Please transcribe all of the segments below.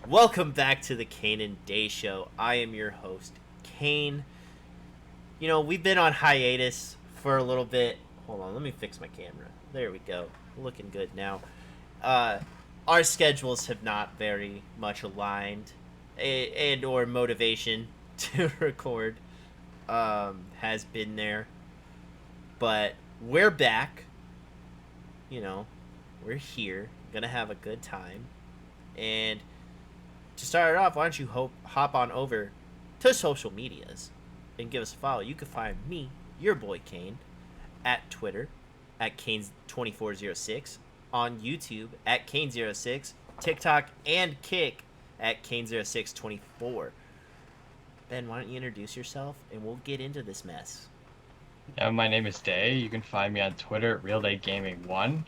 Welcome back to the Kane and Day Show. I am your host, Kane. We've been on hiatus for a little bit. Hold on, let me fix my camera. There we go. Looking good now. Uh, our schedules have not very much aligned, and or motivation to record has been there. But we're back. You know, we're here. Gonna have a good time. And to start it off, why don't you hop on over to social medias and give us a follow. You can find me, your boy Kane, at Twitter at Kane2406, on YouTube at Kane06, TikTok and Kick at Kane0624. Ben, why don't you introduce yourself and we'll get into this mess. My name is Day. You can find me on Twitter at RealDayGaming1.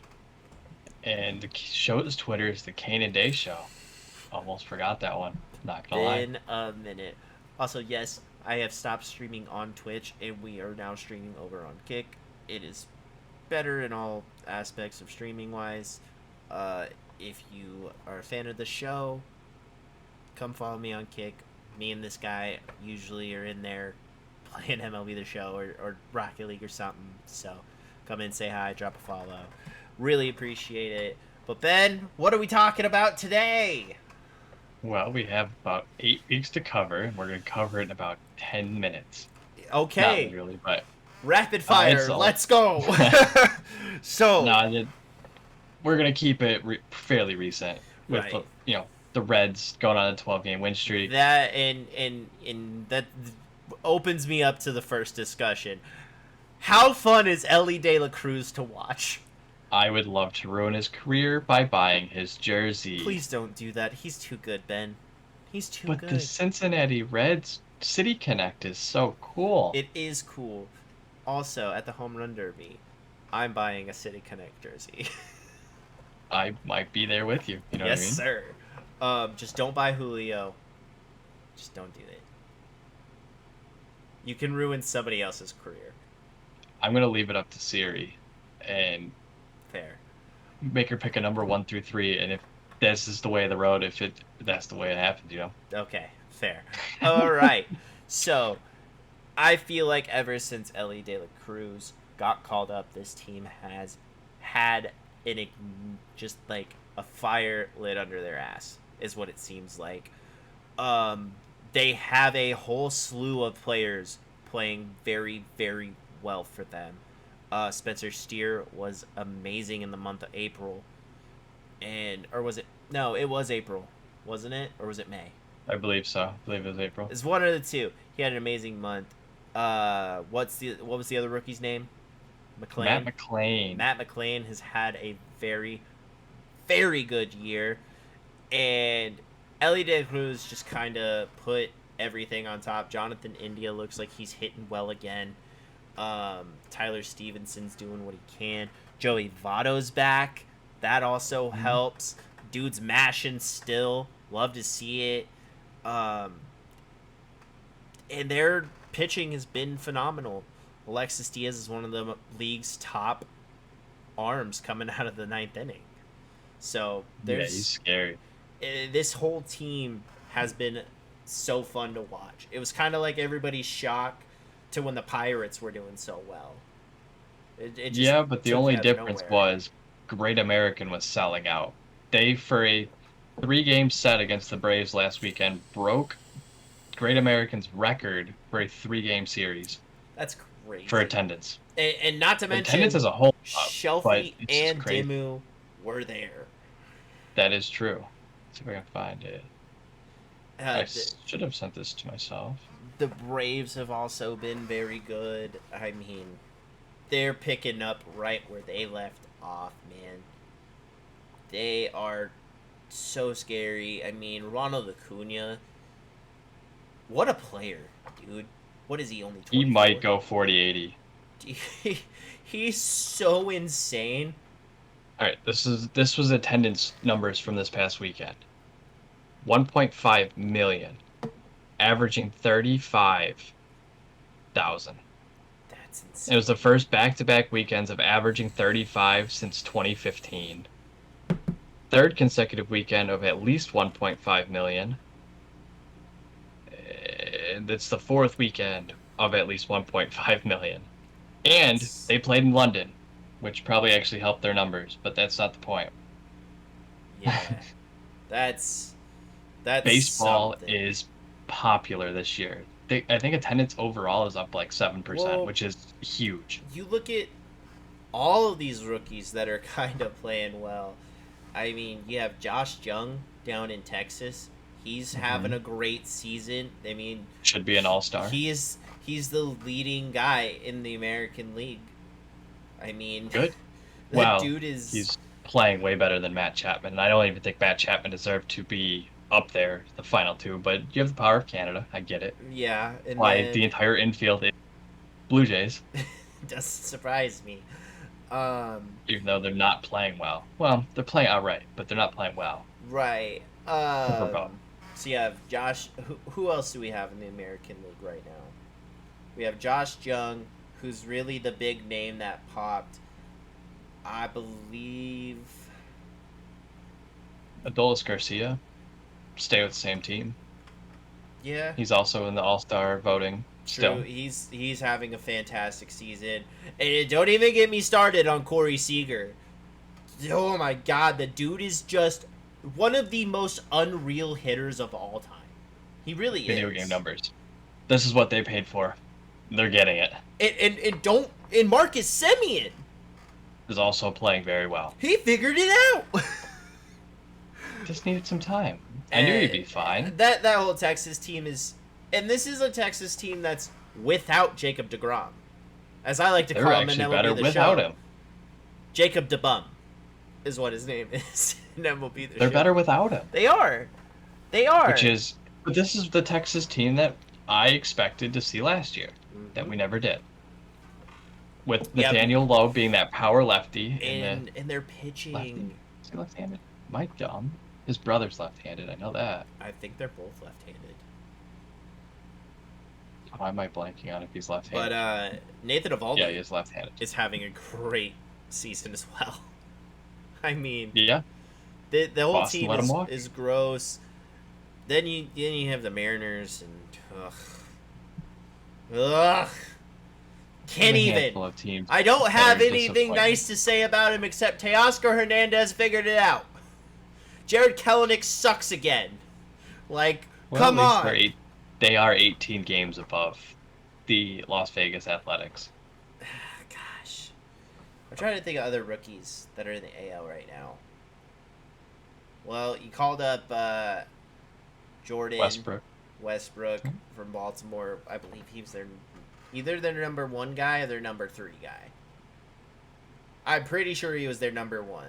And the show's Twitter is the Kane and Day Show. Almost forgot that one. Not gonna lie. Been a minute. Also, yes, I have stopped streaming on Twitch and we are now streaming over on Kick. It is better in all aspects of streaming wise. If you are a fan of the show, come follow me on Kick. Me and this guy usually are in there playing MLB The Show or Rocket League or something. So come in, say hi, drop a follow. Really appreciate it. But Ben, what are we talking about today? Well, we have about 8 weeks to cover, and we're going to cover it in about 10 minutes. Okay. Not literally, but... Rapid fire, let's go! So... we're going to keep it fairly recent. With, right. The Reds going on a 12-game win streak. That, and that opens me up to the first discussion. How fun is Elly De La Cruz to watch? I would love to ruin his career by buying his jersey. Please don't do that. He's too good, Ben. He's too good. But the Cincinnati Reds City Connect is so cool. It is cool. Also, at the Home Run Derby, I'm buying a City Connect jersey. I might be there with you. You know what I mean? Yes, sir. Just don't buy Julio. Just don't do it. You can ruin somebody else's career. I'm going to leave it up to Siri. And... Fair. Make her pick a number 1 through 3, and if this is the way of the road, that's the way it happens, Okay, fair. All right. So, I feel like ever since Elly De La Cruz got called up, this team has had just like a fire lit under their ass, is what it seems like. They have a whole slew of players playing very, very well for them. Spencer Steer was amazing in the month of April. Or was it? No, it was April. Wasn't it? Or was it May? I believe so. I believe it was April. It's one of the two. He had an amazing month. What was the other rookie's name? Matt McLain. Matt McLain has had a very, very good year. And Elly De La Cruz just kind of put everything on top. Jonathan India looks like he's hitting well again. Tyler Stevenson's doing what he can. Joey Votto's back. That also helps. Dude's mashing still. Love to see it. And their pitching has been phenomenal. Alexis Diaz is one of the league's top arms coming out of the 9th inning. So he's scary. This whole team has been so fun to watch. It was kind of like everybody's shock to when the Pirates were doing so well. But the only difference was Great American was selling out. They, for a 3-game set against the Braves last weekend, broke Great American's record for a 3-game series. That's crazy. For attendance. And not to mention, attendance as a whole, Shelby and Dimmu were there. That is true. Let's see if I can find it. I should have sent this to myself. The Braves have also been very good. I mean, they're picking up right where they left off, man. They are so scary. I mean, Ronald Acuna, what a player, dude. What is he, only 24? He might go 40-80. He's so insane. All right, this was attendance numbers from this past weekend. 1.5 million. Averaging 35,000. That's insane. It was the first back-to-back weekends of averaging 35 since 2015. third consecutive weekend of at least 1.5 million. And it's the fourth weekend of at least 1.5 million. And they played in London, which probably actually helped their numbers, but that's not the point. Yeah. That's Baseball something. is popular this year. I think attendance overall is up like 7%, Well, which is huge. you look at all of these rookies that are kind of playing well. I mean, you have Josh Jung down in Texas. He's having a great season. I mean, should be an all-star. He's the leading guy in the American League. I mean, good. That dude is. He's playing way better than Matt Chapman, and I don't even think Matt Chapman deserved to be up there, the final two. But you have the power of Canada. I get it. Yeah, and why then, the entire infield is Blue Jays. Doesn't surprise me. Even though they're not playing well. Well, they're playing outright, but they're not playing well. Right. So you have Josh. Who else do we have in the American League right now? We have Josh Jung, who's really the big name that popped. I believe. Adolis Garcia, stay with the same team. Yeah. He's also in the All-Star voting. True. Still. He's having a fantastic season. And don't even get me started on Corey Seager. Oh my God, the dude is just one of the most unreal hitters of all time. He really Video game numbers. This is what they paid for. They're getting it. And Marcus Semien is also playing very well. He figured it out. Just needed some time. I knew he'd be fine. That whole Texas team is, and this is a Texas team that's without Jacob deGrom, as I like to call him in MLB better The without Show. him. Jacob DeBum is what his name is in MLB The Show. They're better without him. They are. But this is the Texas team that I expected to see last year, that we never did. With Nathaniel Lowe being that power lefty, and their pitching. Lefty. Is he left-handed? Mike Dumb. His brother's left-handed. I know that. I think they're both left-handed. Why am I blanking on if he's left-handed? But Nathan Eovaldi he is left-handed. Is having a great season as well. I mean, yeah, the whole Boston team is gross. Then you have the Mariners and can't even. I don't have anything nice to say about him except Teoscar Hernandez figured it out. Jared Kelenic sucks again. Come on. They are 18 games above the Las Vegas Athletics. Gosh. I'm trying to think of other rookies that are in the AL right now. Well, you called up Jordan Westbrook from Baltimore. I believe he was either their number 1 guy or their number 3 guy. I'm pretty sure he was their number 1.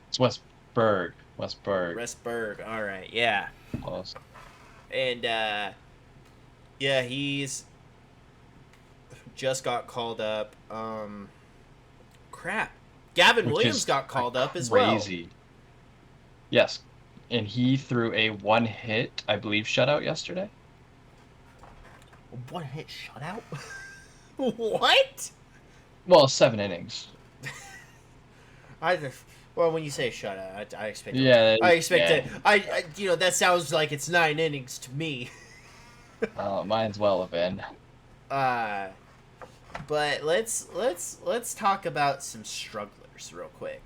It's Westberg. All right, yeah. Close. And he's just got called up. Gavin Williams got called up as well. Crazy. Yes, and he threw a 1-hit, I believe, shutout yesterday. A 1-hit shutout? What? Well, 7 innings. Well, when you say shutout, I expect. Yeah. I expect it. I that sounds like it's 9 innings to me. Mine's well have been. But let's talk about some strugglers real quick.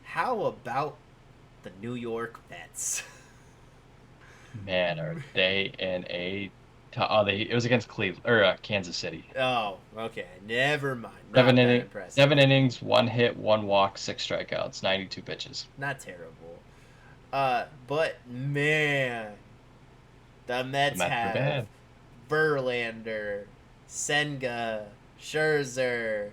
How about the New York Mets? Man, are they in a? It was against Cleveland or Kansas City. Oh, okay. Never mind. 7 innings, 1 hit, 1 walk, 6 strikeouts, 92 pitches. Not terrible. But man, the Mets have Verlander, Senga, Scherzer.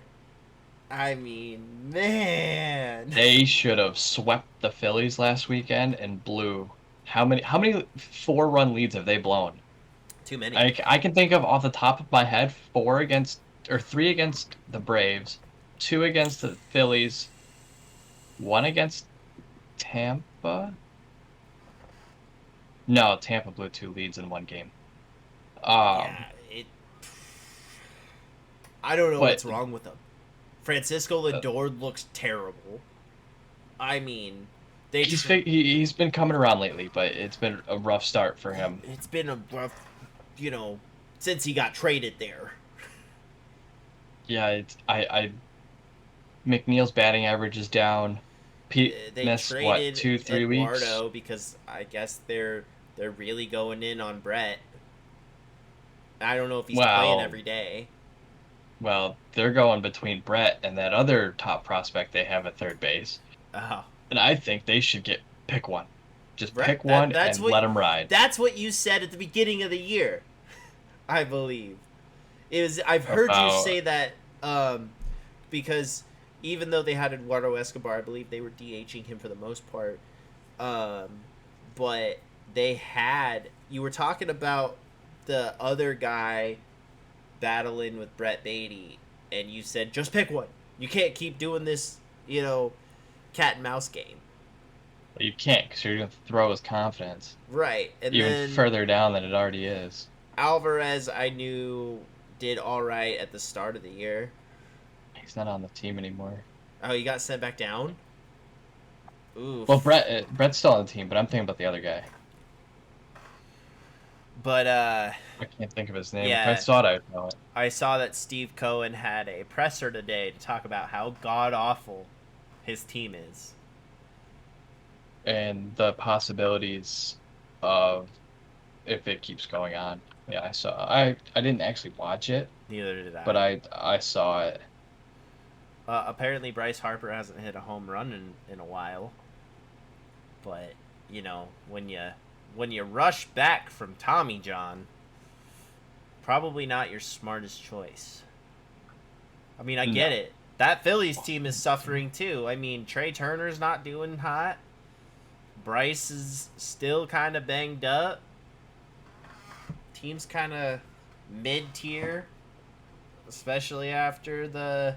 I mean, man. They should have swept the Phillies last weekend and blew. How many 4-run leads have they blown? Too many. I can think of off the top of my head 3 against the Braves, 2 against the Phillies, 1 against Tampa. No, Tampa blew 2 leads in 1 game. I don't know what's wrong with them. Francisco Lindor looks terrible. I mean, he's been coming around lately, but it's been a rough start for him. It's been a rough, since he got traded there. Yeah, McNeil's batting average is down. They missed traded 2-3 weeks. Eduardo because I guess they're really going in on Brett. I don't know if he's playing every day. Well, they're going between Brett and that other top prospect they have at third base. Oh. And I think they should pick one. Just pick one and let him ride. That's what you said at the beginning of the year, I believe. I've heard you say that because even though they had Eduardo Escobar, I believe they were DHing him for the most part. But you were talking about the other guy battling with Brett Beatty, and you said, just pick one. You can't keep doing this, cat and mouse game. You can't, because you're going to throw his confidence. Right. And even then further down than it already is. Alvarez, I knew, did all right at the start of the year. He's not on the team anymore. Oh, he got sent back down? Oof. Well, Brett's still on the team, but I'm thinking about the other guy. But, I can't think of his name. Yeah, if I saw it, I would know it. I saw that Steve Cohen had a presser today to talk about how god-awful his team is. And the possibilities of if it keeps going on. Yeah, I saw. I didn't actually watch it. Neither did I. But I saw it. Apparently, Bryce Harper hasn't hit a home run in a while. But when you rush back from Tommy John, probably not your smartest choice. I mean, I get it. That Phillies team is suffering too. I mean, Trey Turner's not doing hot. Bryce is still kind of banged up. Team's kind of mid-tier, especially after the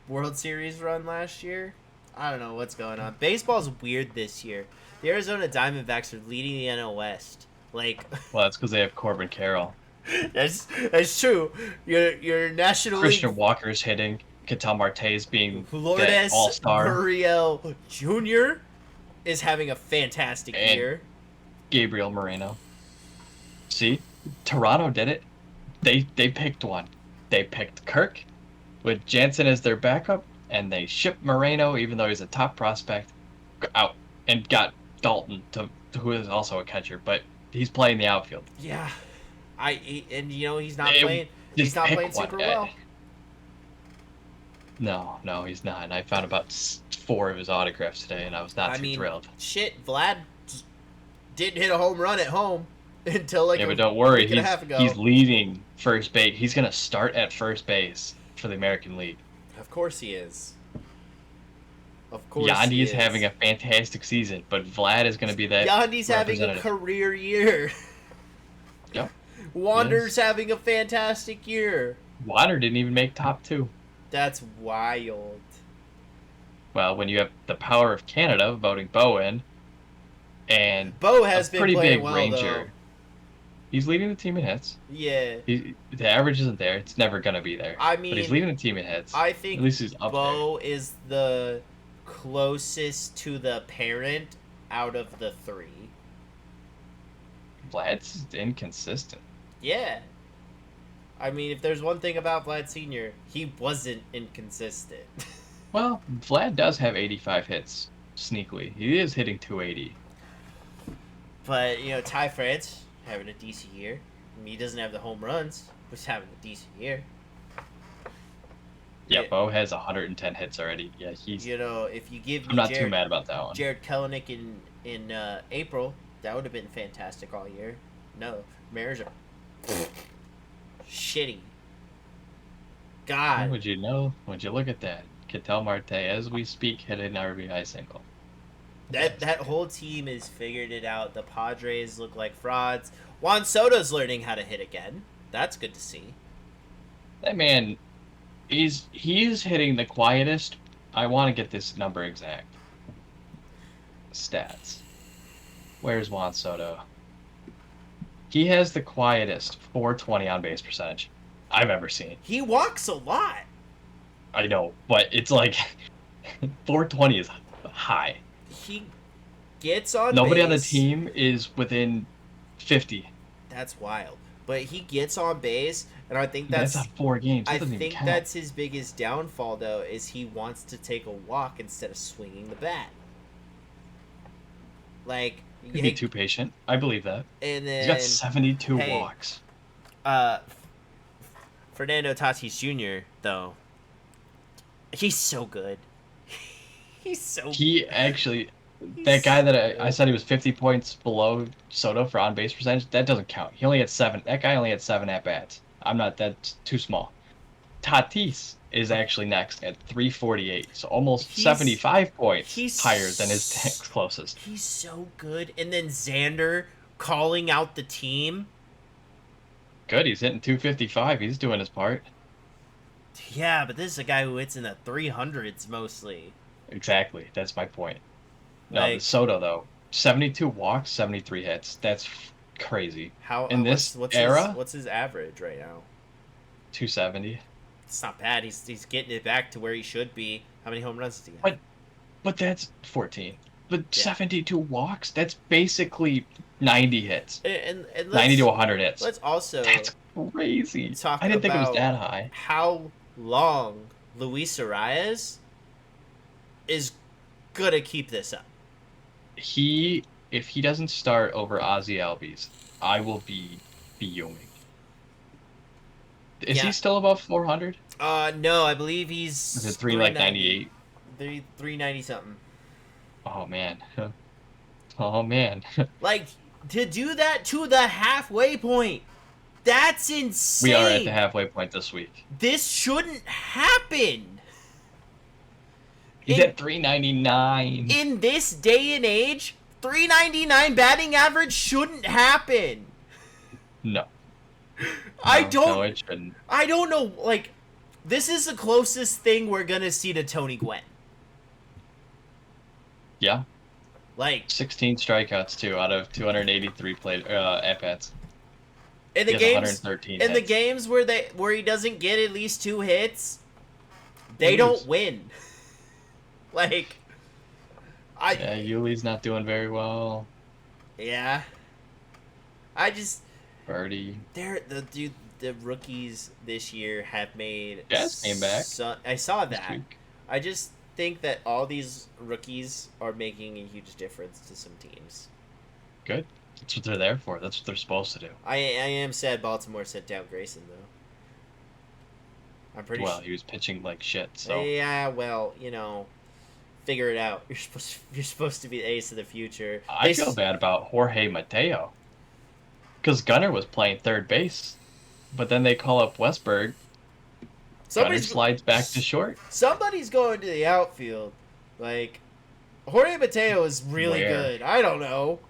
World Series run last year. I don't know what's going on. Baseball's weird this year. The Arizona Diamondbacks are leading the NL West. Well, that's because they have Corbin Carroll. That's true. Your National Christian League... Walker's hitting. Ketel Marte's being Lourdes all-star. Gurriel Jr. is having a fantastic year. Gabriel Moreno. See? Toronto did it. They picked one. They picked Kirk with Jansen as their backup, and they shipped Moreno, even though he's a top prospect, out and got Dalton, who is also a catcher, but he's playing the outfield. Yeah. He's not playing. He's not playing super well. No, he's not. And I found about 4 of his autographs today, and I was not thrilled. Shit, Vlad didn't hit a home run at home until but don't worry, he's leading first base. He's gonna start at first base for the American League. Of course he is. Of course. Yandy's having a fantastic season, but Vlad is gonna be that. Yandy's having a career year. Yep. Wander's having a fantastic year. Wander didn't even make top 2. That's wild. Well, when you have the power of Canada voting Bo in, and Bo has been pretty playing big well, Ranger. though. He's leading the team in hits. Yeah. The average isn't there. It's never gonna be there. I mean, but he's leading the team in hits. I think at least he's up Bo is the closest to the parent out of the 3. Vlad's inconsistent. Yeah. I mean, if there's one thing about Vlad Sr., he wasn't inconsistent. Well, Vlad does have 85 hits, sneakily. He is hitting 280. But, Ty France, having a decent year. I mean, he doesn't have the home runs, but he's having a decent year. Yeah, Bo has 110 hits already. Yeah, he's... if you give me I'm not too mad about that one. Jared Kelenic in April, that would have been fantastic all year. No, Mariners are shitty. God. Would you look at that? Ketel Marte, as we speak, hit an RBI single. That whole team has figured it out. The Padres look like frauds. Juan Soto's learning how to hit again. That's good to see. That man, he's hitting the quietest. I want to get this number exact. Stats. Where's Juan Soto? He has the quietest 420 on base percentage I've ever seen. He walks a lot. I know, but it's like 420 is high. He gets on Nobody on the base. team is within 50. That's wild. But he gets on base, and I think That's on 4 games. That I doesn't even think count. that's his biggest downfall, though, is he wants to take a walk instead of swinging the bat. Like, Could be too patient. I believe that. And then he's got 72 walks. Fernando Tatis Jr. though, he's so good. He actually, that guy that I said he was 50 points below Soto for on base percentage, that doesn't count. He only had 7. That guy only had 7 at bats. That's too small. Tatis is actually next at 348, so almost 75 points higher than his next closest. He's so good. And then Xander calling out the team. Good, he's hitting 255. He's doing his part. Yeah, but this is a guy who hits in the 300s mostly. Exactly, that's my point. No, Soto though, 72 walks, 73 hits. That's crazy. How in this era? What's his average right now? 270. It's not bad. He's getting it back to where he should be. How many home runs does he have? But that's 14. But yeah. 72 walks? That's basically 90 hits. And 90 to 100 hits. Let's also... That's crazy. I didn't think it was that high. How long Luis Arias is going to keep this up. If he doesn't start over Ozzy Albies, I will be fuming. Is he still above 400? No, I believe he's... Is it 398? 390 something. Oh man. Oh man. Like, to do that to the halfway point, that's insane. We are at the halfway point this week. This shouldn't happen. He's at 399. In this day and age, 399 batting average shouldn't happen. No. No, it shouldn't. I don't know, like, this is the closest thing we're gonna see to Tony Gwynn. Yeah. Like 16 strikeouts too out of 283 played at bats. In the games, the games where he doesn't get at least 2 hits, they don't win. Like, yeah, Yuli's not doing very well. Yeah. Birdie. The rookies this year have made... Jazz came back. I saw that. I just think that all these rookies are making a huge difference to some teams. Good. That's what they're there for. That's what they're supposed to do. I am sad Baltimore sent down Grayson, though. I'm pretty Well, he was pitching like shit, so... Yeah, well, figure it out. You're supposed to be the ace of the future. I feel bad about Jorge Mateo. Because Gunnar was playing third base. But then they call up Westberg. Gunnar slides back to short. Somebody's going to the outfield. Like, Jorge Mateo is really good. I don't know.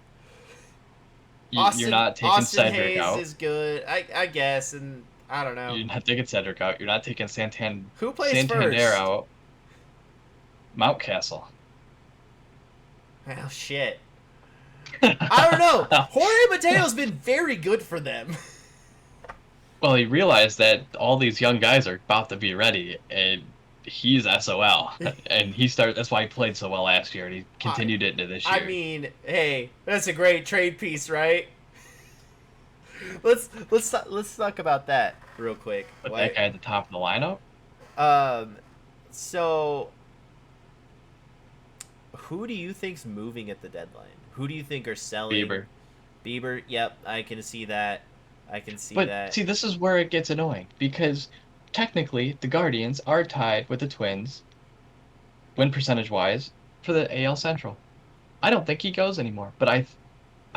You're not taking Cedric out. Austin Hayes is good, I guess, and I don't know. You're not taking Cedric out. You're not taking Santander first? out. Mountcastle. Well, shit. I don't know. Jorge Mateo's been very good for them. Well, he realized that all these young guys are about to be ready, and he's SOL. And that's why he played so well last year, and he continued it into this year. I mean, hey, that's a great trade piece, right? Let's talk about that real quick. But that guy at the top of the lineup? So who do you think's moving at the deadline? Who do you think are selling? Bieber, yep, I can see that. But see, this is where it gets annoying, because technically the Guardians are tied with the Twins, win percentage-wise, for the AL Central. I don't think he goes anymore, but I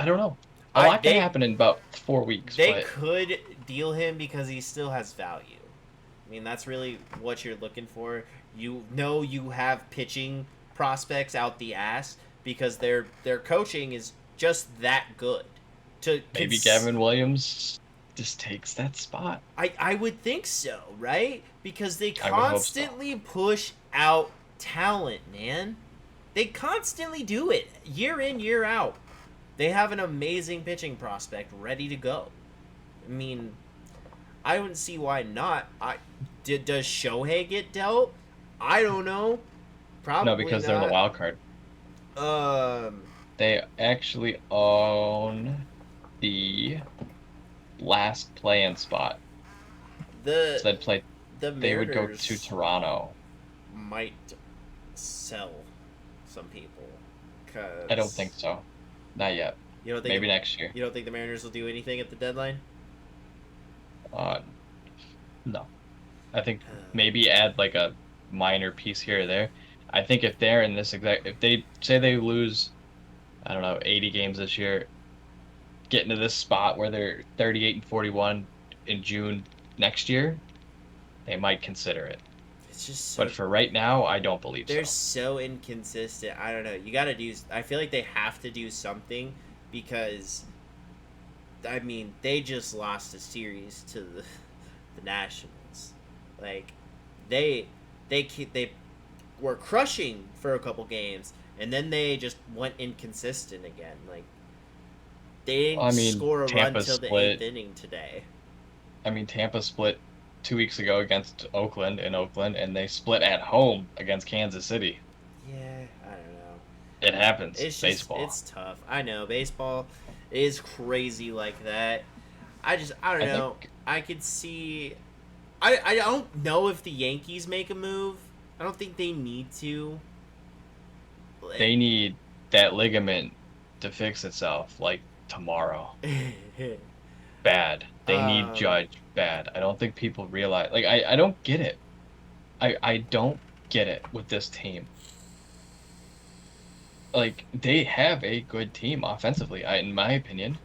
don't know. A lot can happen in about 4 weeks. They could deal him because he still has value. I mean, that's really what you're looking for. You know you have pitching prospects out the ass because their coaching is just that good. Maybe Gavin Williams just takes that spot. I would think so, right? Because they constantly push out talent, man. They constantly do it, year in, year out. They have an amazing pitching prospect ready to go. I mean, I wouldn't see why not. Does Shohei get dealt? I don't know. Probably no, because not. they're the wild card. Um, They actually own the last play-in spot. the So they'd play. the They would go to Mariners Toronto. might sell some people, I don't think cause so. Not yet. you don't think Maybe next year. you don't think the Mariners will do anything at the deadline? Uh, no. I think maybe add like a minor piece here or there. I think if they're in this exact, if they say they lose, I don't know, 80 games this year, get into this spot where they're 38 and 41 in June next year, they might consider it. It's just so But for right now, I don't believe they're so. so inconsistent. I don't know. You got to do. I feel like they have to do something because, I mean, they just lost a series to the Nationals. Like, they were crushing for a couple games, and then they just went inconsistent again. Like, they I didn't mean, score a run Tampa till the eighth split. inning today. I mean, Tampa split 2 weeks ago against Oakland in Oakland, and they split at home against Kansas City. Yeah, I don't know. It happens. It's just Baseball. it's tough. I know baseball is crazy like that. I don't I know. think I could see. I don't know if the Yankees make a move. I don't think they need to. Like, they need that ligament to fix itself like tomorrow. Bad. They need um, Judge bad. I don't think people realize. Like, I don't get it. I don't get it with this team. Like, they have a good team offensively, in my opinion.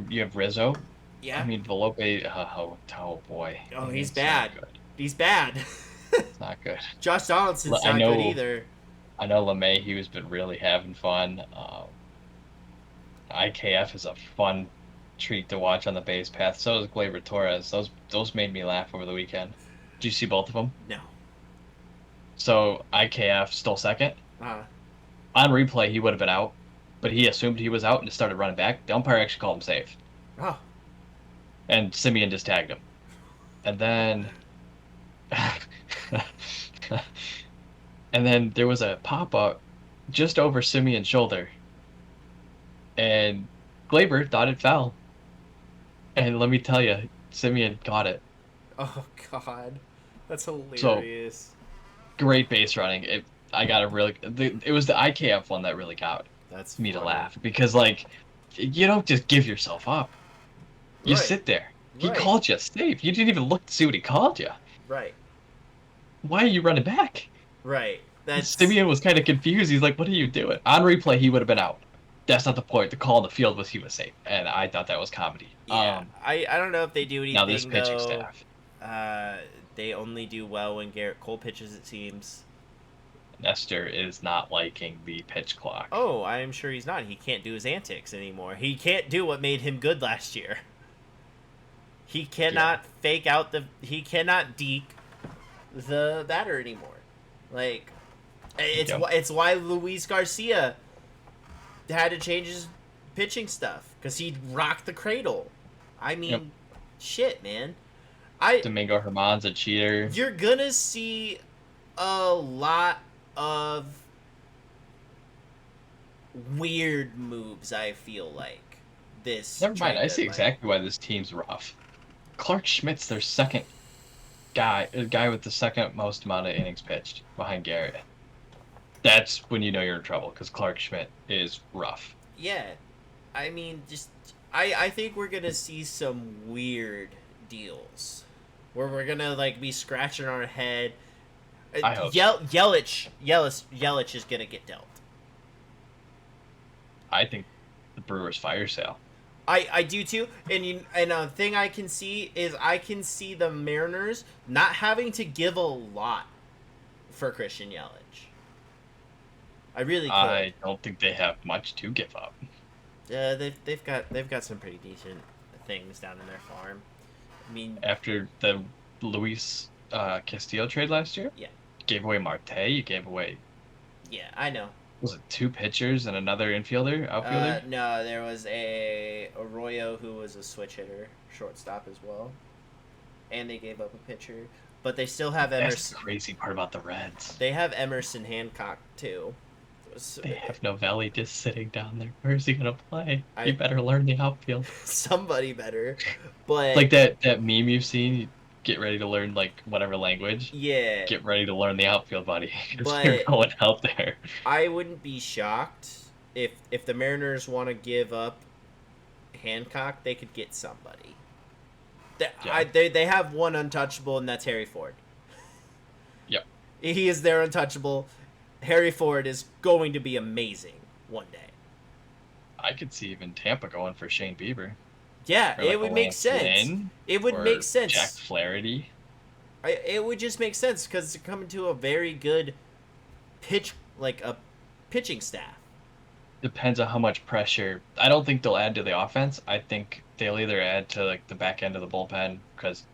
You have Rizzo. I yeah. mean, Velope. Oh boy. Oh, he's It's not bad. good. He's bad. It's not good. Josh Donaldson's I not good know. either. I know LeMay. He's been really having fun. IKF is a fun treat to watch on the base path. So is Gleyber Torres. Those made me laugh over the weekend. Did you see both of them? No. So IKF stole second. Uh. On replay, he would have been out, but he assumed he was out and just started running back. The umpire actually called him safe, Oh. and Simeon just tagged him. And then, and then there was a pop up just over Simeon's shoulder, and Glaber thought it fell. And let me tell you, Simeon got it. Oh God. That's So hilarious. great base running. I got a really. It was the IKF one that really got That's me to funny. laugh because like, you don't just give yourself up. You Right. sit there. He Right. called you safe. You didn't even look to see what he called you. Right. Why are you running back? Right. That's Simeon was kind of confused. He's like, "What are you doing?" On replay, he would have been out. That's not the point. The call on the field was he was safe, and I thought that was comedy. yeah. I don't know if they do Now this anything pitching though. staff. They only do well when Garrett Cole pitches. It seems. Nestor is not liking the pitch clock. Oh, I'm sure he's not. He can't do his antics anymore. He can't do what made him good last year. He cannot fake out the. He cannot deke the batter anymore. Like, it's why Luis Garcia had to change his pitching stuff because he rocked the cradle. I mean, shit, man. Domingo Herman's a cheater. You're gonna see a lot of weird moves. I feel like this. Never mind. I see deadline. exactly why this team's rough. Clark Schmidt's their second guy, a guy with the second most amount of innings pitched behind Garrett. That's when you know you're in trouble because Clark Schmidt is rough. Yeah, I mean, just I think we're gonna see some weird deals where we're gonna like be scratching our head. I hope so. Yelich is gonna get dealt. I think the Brewers fire sale. I do too, and a thing I can see is I can see the Mariners not having to give a lot for Christian Yelich. I really could. I don't think they have much to give up. They've got some pretty decent things down in their farm. I mean, After the Luis Castillo trade last year, yeah, gave away Marte, you gave away, yeah, I know. was it 2 pitchers and another infielder, outfielder? No, there was a Arroyo who was a switch hitter, shortstop as well, and they gave up a pitcher, but they still have That's Emerson. the crazy part about the Reds. They have Emerson Hancock too, They have Novelli just sitting down there. Where is he gonna play? You better learn the outfield. Somebody better. But like that meme you've seen, you get ready to learn like whatever language. Yeah. Get ready to learn the outfield, buddy, because you're But going out there. I wouldn't be shocked if the Mariners want to give up Hancock, they could get somebody. They have one untouchable, and that's Harry Ford. Yep. He is their untouchable. Harry Ford is going to be amazing one day. I could see even Tampa going for Shane Bieber. Yeah, it would make sense. It would make sense. Jack Flaherty. It would just make sense because they're coming to a very good pitching staff. Depends on how much pressure. I don't think they'll add to the offense. I think they'll either add to like the back end of the bullpen because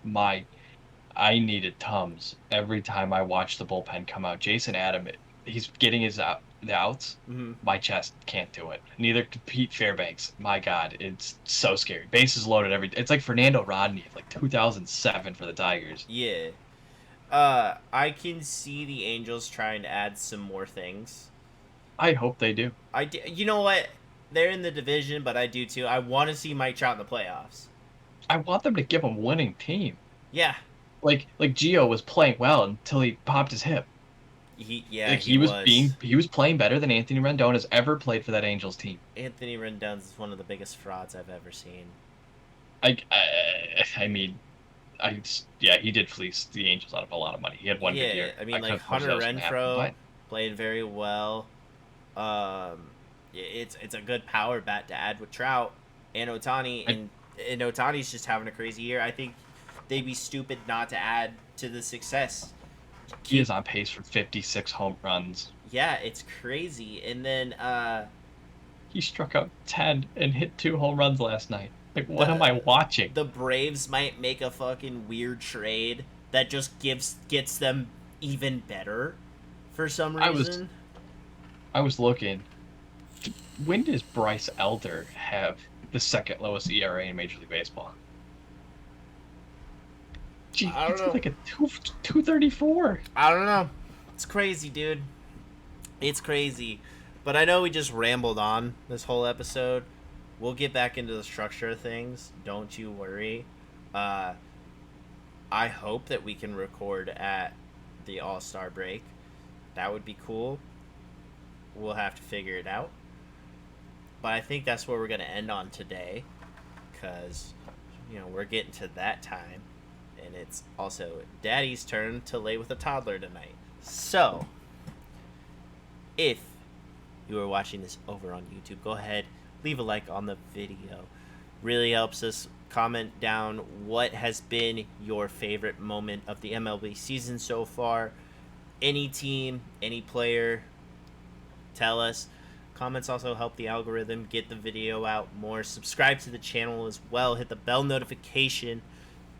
I needed Tums every time I watched the bullpen come out. Jason Adam, he's getting the outs. Mm-hmm. My chest can't do it. Neither could Pete Fairbanks. My God, it's so scary. Bases loaded it's like Fernando Rodney, like 2007 for the Tigers. Yeah. I can see the Angels trying to add some more things. I hope they do. You know what? They're in the division, but I do too. I want to see Mike Trout in the playoffs. I want them to give him a winning team. Yeah. Like Gio was playing well until he popped his hip. He was playing better than Anthony Rendon has ever played for that Angels team. Anthony Rendon is one of the biggest frauds I've ever seen. He did fleece the Angels out of a lot of money. He had one good year. I mean, like Hunter Renfroe played very well. It's a good power bat to add with Trout and Ohtani, and Ohtani's just having a crazy year. I think they'd be stupid not to add to the success. He is on pace for 56 home runs. Yeah, it's crazy. And then he struck out 10 and hit 2 home runs last night. Like, what am I watching? The Braves might make a fucking weird trade that just gets them even better for some reason. I was looking. When does Bryce Elder have the second lowest ERA in Major League Baseball? Gee, I don't know. Like a 234. I don't know. It's crazy, dude. It's crazy. But I know we just rambled on this whole episode. We'll get back into the structure of things. Don't you worry. I hope that we can record at the All-Star break. That would be cool. We'll have to figure it out. But I think that's where we're going to end on today. Because, we're getting to that time. And it's also Daddy's turn to lay with a toddler tonight. So, if you are watching this over on YouTube, go ahead, leave a like on the video. Really helps us. Comment down what has been your favorite moment of the MLB season so far. Any team, any player, tell us. Comments also help the algorithm get the video out more. Subscribe to the channel as well. Hit the bell notification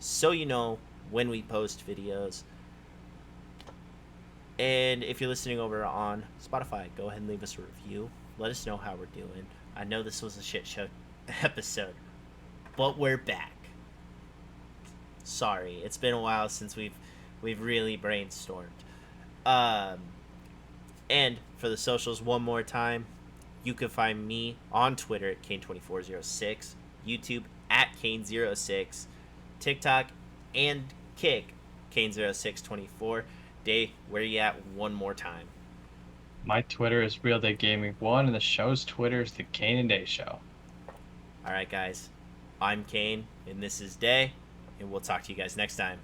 so you know when we post videos. And if you're listening over on Spotify, go ahead and leave us a review. Let us know how we're doing. I know this was a shit show episode, but we're back. Sorry, it's been a while since we've really brainstormed. And for the socials, one more time, you can find me on Twitter at Kane2406, YouTube at Kane06, TikTok and Kick Kane0624. Dave, where you at one more time? My Twitter is Real Day Gaming 1, and the show's Twitter is The Kane and Day Show. All right, guys. I'm Kane, and this is Day, and we'll talk to you guys next time.